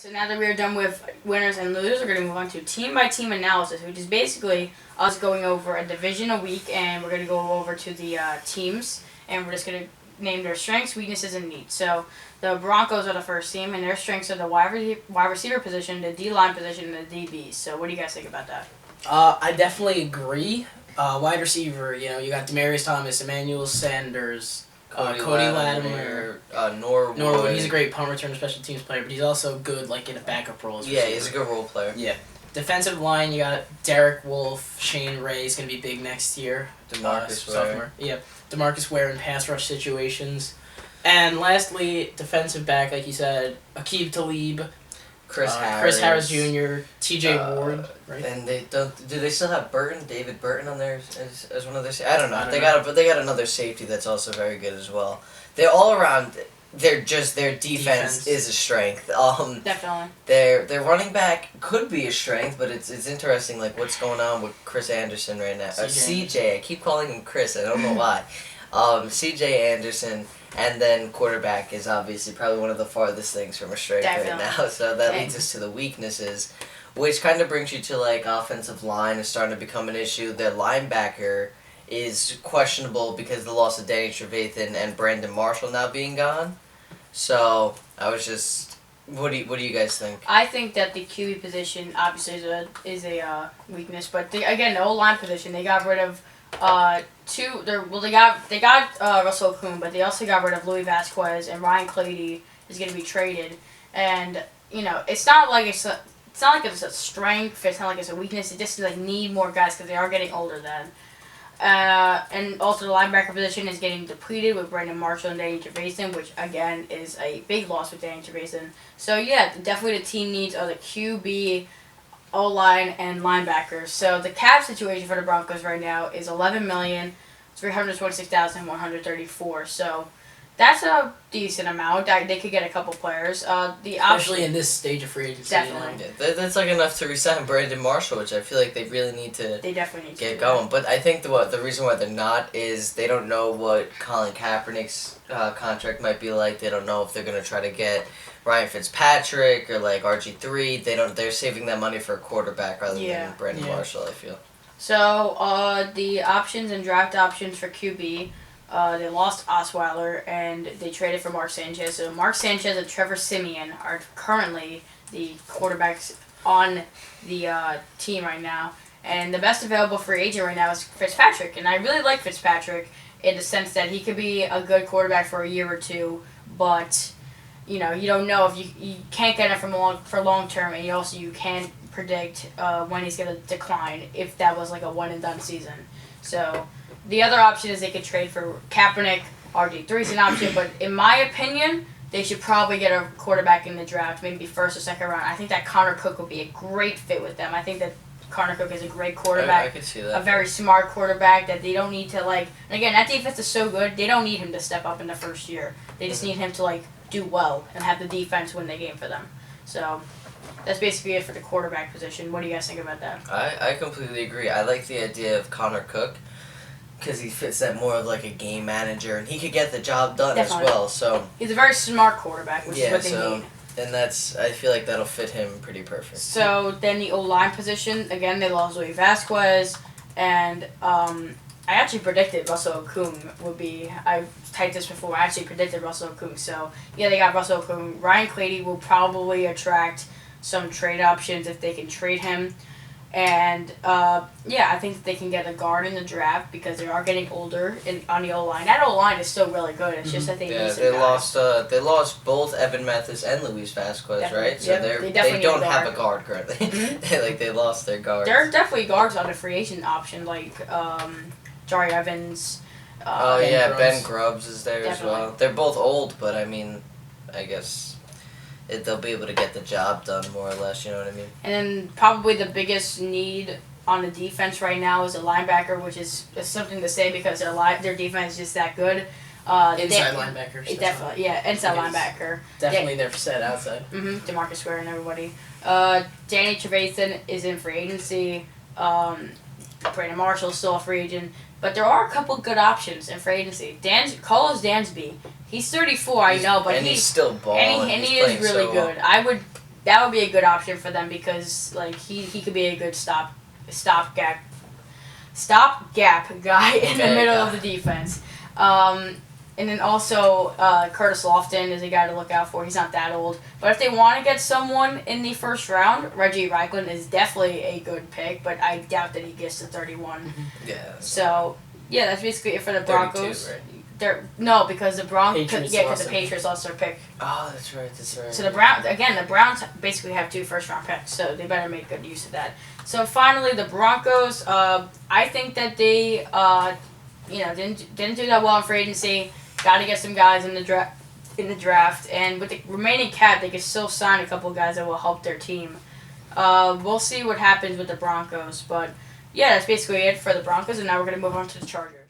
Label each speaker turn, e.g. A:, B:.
A: So now that we're done with winners and losers, we're going to move on to team-by-team analysis, which is basically us going over a division a week, and we're going to go over to the teams, and we're just going to name their strengths, weaknesses, and needs. So the Broncos are the first team, and their strengths are the wide receiver position, the D-line position, and the DBs. So what do you guys think about that?
B: I definitely agree. Wide receiver, you got Demaryius Thomas, Emmanuel Sanders, Cody Latimer,
C: Norwood.
B: He's a great punt return special teams player, but he's also good in a backup role.
C: Yeah, he's a good role player.
B: Yeah. Defensive line, you got Derek Wolfe, Shane Ray is going to be big next year.
C: DeMarcus Ware.
B: Sophomore. Yeah, DeMarcus Ware in pass rush situations. And lastly, defensive back, like you said, Aqib Talib, Chris Harris Jr., T.J. Ward, right?
C: And do they still have David Burton on there as one of their? I don't know. They got another safety that's also very good as well. They're all around. Their defense is a strength.
A: Definitely.
C: Their running back could be a strength, but it's interesting what's going on with Chris Anderson right now. CJ. I keep calling him Chris. I don't know why. CJ Anderson. And then quarterback is obviously probably one of the farthest things from a strength right now. So that leads us to the weaknesses, which kind of brings you to offensive line is starting to become an issue. Their linebacker is questionable because of the loss of Danny Trevathan and Brandon Marshall now being gone. So I was just, what do you guys think?
A: I think that the QB position obviously is a weakness, but the O-line position, they got rid of they got Russell Okung, but they also got rid of Louis Vasquez, and Ryan Clady is going to be traded. And it's not like it's a strength. It's not like it's a weakness. They just need more guys because they are getting older then. And also the linebacker position is getting depleted with Brandon Marshall and Danny Trevathan, which again is a big loss with Danny Trevathan. So yeah, definitely the team needs are the QB, O-line, and linebackers. So the cap situation for the Broncos right now is $11,326,134. So that's a decent amount. They could get a couple players.
B: Especially in this stage of free agency.
A: Definitely.
C: Yeah, that's enough to resign Brandon Marshall, which I feel like they really need to.
A: They definitely need
C: to get going. But I think the reason why they're not is they don't know what Colin Kaepernick's contract might be like. They don't know if they're gonna try to get Ryan Fitzpatrick or RG3. They're saving that money for a quarterback rather than Brandon Marshall, I feel.
A: So the options and draft options for QB, they lost Osweiler and they traded for Mark Sanchez. So Mark Sanchez and Trevor Siemian are currently the quarterbacks on the team right now. And the best available free agent right now is Fitzpatrick. And I really like Fitzpatrick in the sense that he could be a good quarterback for a year or two, but you don't know if you can't get him for long term, and you can't predict when he's going to decline if that was a one and done season. So the other option is they could trade for Kaepernick. RG3 is an option, but in my opinion, they should probably get a quarterback in the draft, maybe first or second round. I think that Connor Cook would be a great fit with them. I think that Connor Cook is a great quarterback.
C: I could see that.
A: A very smart quarterback that they don't need to and again, that defense is so good, they don't need him to step up in the first year. They just need him to do well and have the defense win the game for them. So that's basically it for the quarterback position. What do you guys think about that?
C: I completely agree. I like the idea of Connor Cook because he fits that more of a game manager, and he could get the job done as well. So
A: he's a very smart quarterback, which is what they need.
C: And I feel like that'll fit him pretty perfect.
A: So then the O-line position, again, they lost Louis Vasquez, and I actually predicted Russell Okung would be. I typed this before. I actually predicted Russell Okung. So yeah, they got Russell Okung. Ryan Clady will probably attract some trade options if they can trade him, and I think that they can get a guard in the draft because they are getting older on the O-line. That O-line is still really good. It's just that they need some guys.
C: They lost both Evan Mathis and Luis Vasquez,
A: definitely.
C: right? So they don't have a guard currently. They lost their guards.
A: There are definitely guards on the free agent option Jari Evans.
C: Ben Grubbs is there as well. They're both old, but I guess they'll be able to get the job done more or less. You know what I mean?
A: And then probably the biggest need on the defense right now is a linebacker, which is something to say because their defense is just that good.
B: Inside linebackers.
A: Definitely, inside linebacker.
B: Definitely they're set outside.
A: DeMarcus Ware and everybody. Danny Trevathan is in free agency. Brandon Marshall is still a free agent. But there are a couple good options in free agency. Carlos Dansby, he's 34, I know, but
C: he's still balling.
A: And he is really good. I would that would be a good option for them because like he could be a good stopgap guy in the middle of the defense. And then also Curtis Lofton is a guy to look out for. He's not that old. But if they want to get someone in the first round, Reggie Ragland is definitely a good pick, but I doubt that he gets to 31.
C: Yeah.
A: So, yeah, that's basically it for the Broncos.
C: 32, right?
A: No, because the Broncos,
B: Patriots
A: because
B: lost
A: the
B: him.
A: Patriots lost their pick.
C: Oh, that's right.
A: So the Browns basically have 2 first-round picks, so they better make good use of that. So finally, the Broncos. I think that they, didn't do that well in free agency. Got to get some guys in the draft, and with the remaining cap, they can still sign a couple of guys that will help their team. We'll see what happens with the Broncos, but yeah, that's basically it for the Broncos, and now we're gonna move on to the Chargers.